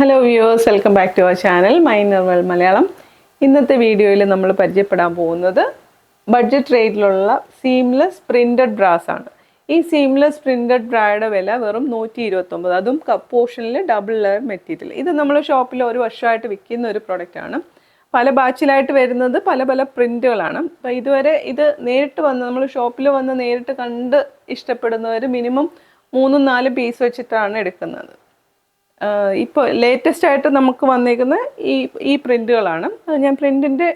Hello viewers, welcome back to our channel my Nirmal Malayalam. ഇന്നത്തെ വീഡിയോയിൽ നമ്മൾ പരിചയപ്പെടാൻ പോകുന്നത് ബഡ്ജറ്റ് റേറ്റിലുള്ള സീംലെസ് പ്രിൻറ്റഡ് ബ്രാസ് ആണ്. ഈ സീംലെസ് പ്രിൻറ്റഡ് ബ്രായുടെ വില വെറും 129, അതും കപ്പ് പോർഷനിൽ ഡബിൾ ലെയർ മെറ്റീരിയൽ. ഇത് നമ്മൾ ഷോപ്പിൽ ഒരു വർഷമായിട്ട് വിൽക്കുന്ന ഒരു പ്രൊഡക്റ്റാണ്. പല ബാച്ചിലായിട്ട് വരുന്നത് പല പല പ്രിൻറ്റുകളാണ്. അപ്പോൾ ഇതുവരെ ഇത് നേരിട്ട് വന്ന് നമ്മൾ ഷോപ്പിൽ വന്ന് നേരിട്ട് കണ്ട് ഇഷ്ടപ്പെടുന്നവർ മിനിമം 3-4 പീസ് വെച്ചിട്ടാണ് എടുക്കുന്നത്. ഇപ്പോൾ ലേറ്റസ്റ്റ് ആയിട്ട് നമുക്ക് വന്നിരിക്കുന്ന ഈ പ്രിൻറ്റുകളാണ്. ഞാൻ പ്രിൻറ്റിൻ്റെ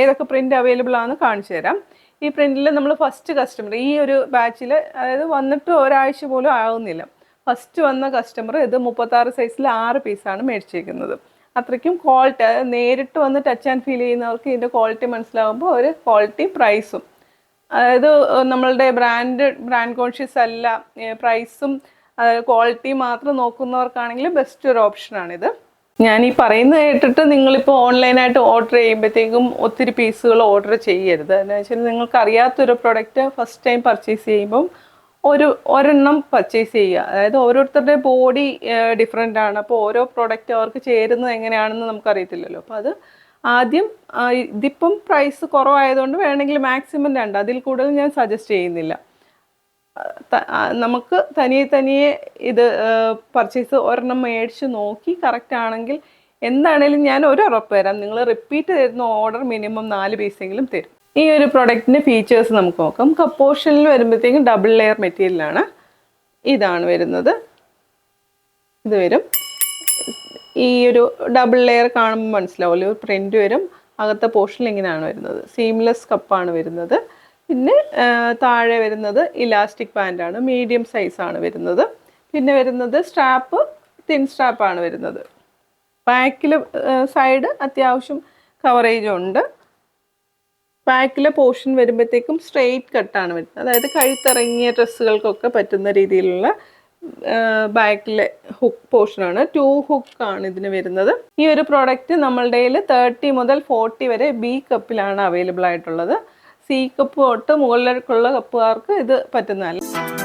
ഏതൊക്കെ പ്രിൻ്റ് അവൈലബിൾ ആണെന്ന് കാണിച്ചു തരാം. ഈ പ്രിൻറ്റിൽ നമ്മൾ ഫസ്റ്റ് കസ്റ്റമർ ഈ ഒരു ബാച്ചിൽ, അതായത് വന്നിട്ട് ഒരാഴ്ച പോലും ആകുന്നില്ല, ഫസ്റ്റ് വന്ന കസ്റ്റമർ ഇത് 36 സൈസിൽ 6 പീസാണ് മേടിച്ചിരിക്കുന്നത്. അത്രയ്ക്കും ക്വാളിറ്റി, നേരിട്ട് വന്ന് ടച്ച് ആൻഡ് ഫീൽ ചെയ്യുന്നവർക്ക് ഇതിൻ്റെ ക്വാളിറ്റി മനസ്സിലാകുമ്പോൾ ഒരു ക്വാളിറ്റി പ്രൈസും, അതായത് നമ്മളുടെ ബ്രാൻഡ് കോൺഷ്യസ് അല്ല, പ്രൈസും ക്വാളിറ്റി മാത്രം നോക്കുന്നവർക്കാണെങ്കിൽ ബെസ്റ്റ് ഒരു ഓപ്ഷനാണിത്. ഞാൻ ഈ പറയുന്നത് കേട്ടിട്ട് നിങ്ങളിപ്പോൾ ഓൺലൈനായിട്ട് ഓർഡർ ചെയ്യുമ്പോഴത്തേക്കും ഒത്തിരി പീസുകൾ ഓർഡർ ചെയ്യരുത്. എന്ന് വെച്ചാൽ നിങ്ങൾക്ക് അറിയാത്തൊരു പ്രൊഡക്റ്റ് ഫസ്റ്റ് ടൈം പർച്ചേസ് ചെയ്യുമ്പം ഒരെണ്ണം പർച്ചേസ് ചെയ്യുക. അതായത് ഓരോരുത്തരുടെ ബോഡി ഡിഫറെൻ്റ് ആണ്. അപ്പോൾ ഓരോ പ്രൊഡക്റ്റ് അവർക്ക് ചേരുന്നത് എങ്ങനെയാണെന്ന് നമുക്കറിയത്തില്ലല്ലോ. അപ്പോൾ അത് ആദ്യം, ഇതിപ്പം പ്രൈസ് കുറവായതുകൊണ്ട് വേണമെങ്കിൽ മാക്സിമം 2, അതിൽ കൂടുതൽ ഞാൻ സജസ്റ്റ് ചെയ്യുന്നില്ല. നമുക്ക് തനിയെ ഇത് പർച്ചേസ് ഒരെണ്ണം മേടിച്ച് നോക്കി കറക്റ്റ് ആണെങ്കിൽ എന്താണേലും ഞാൻ ഒരു ഉറപ്പ് തരാം, നിങ്ങൾ റിപ്പീറ്റ് തരുന്ന ഓർഡർ മിനിമം 4 പീസെങ്കിലും തരും. ഈ ഒരു പ്രൊഡക്റ്റിൻ്റെ ഫീച്ചേഴ്സ് നമുക്ക് നോക്കാം. കപ്പ് പോർഷനിൽ വരുമ്പോഴത്തേക്കും ഡബിൾ ലെയർ മെറ്റീരിയലാണ്. ഇതാണ് വരുന്നത്. ഇത് വരും. ഈ ഒരു ഡബിൾ ലെയർ കാണുമ്പോൾ മനസ്സിലാവുമല്ലോ, ഒരു പ്രിൻ്റ് വരും. അകത്തെ പോർഷനിൽ ഇങ്ങനെയാണ് വരുന്നത്. സീംലെസ് കപ്പാണ് വരുന്നത്. പിന്നെ താഴെ വരുന്നത് ഇലാസ്റ്റിക് ബാൻഡാണ്, മീഡിയം സൈസാണ് വരുന്നത്. പിന്നെ വരുന്നത് സ്ട്രാപ്പ് തിൻ സ്ട്രാപ്പാണ് വരുന്നത്. ബാക്കിൽ സൈഡ് അത്യാവശ്യം കവറേജ് ഉണ്ട്. ബാക്കിലെ പോർഷൻ വരുമ്പോഴത്തേക്കും സ്ട്രെയിറ്റ് കട്ടാണ് വരുന്നത്. അതായത് കഴുത്തിറങ്ങിയ ഡ്രസ്സുകൾക്കൊക്കെ പറ്റുന്ന രീതിയിലുള്ള ബാക്കിലെ ഹുക്ക് പോർഷനാണ്. 2 ഹുക്കാണ് ഇതിന് വരുന്നത്. ഈ ഒരു പ്രോഡക്റ്റ് നമ്മളുടെ 30 മുതൽ 40 വരെ ബി കപ്പിലാണ് അവൈലബിൾ ആയിട്ടുള്ളത്. സി കപ്പ് തൊട്ട് മുകളിലേക്കുള്ള കപ്പുകാർക്ക് ഇത് പറ്റുന്നതല്ല.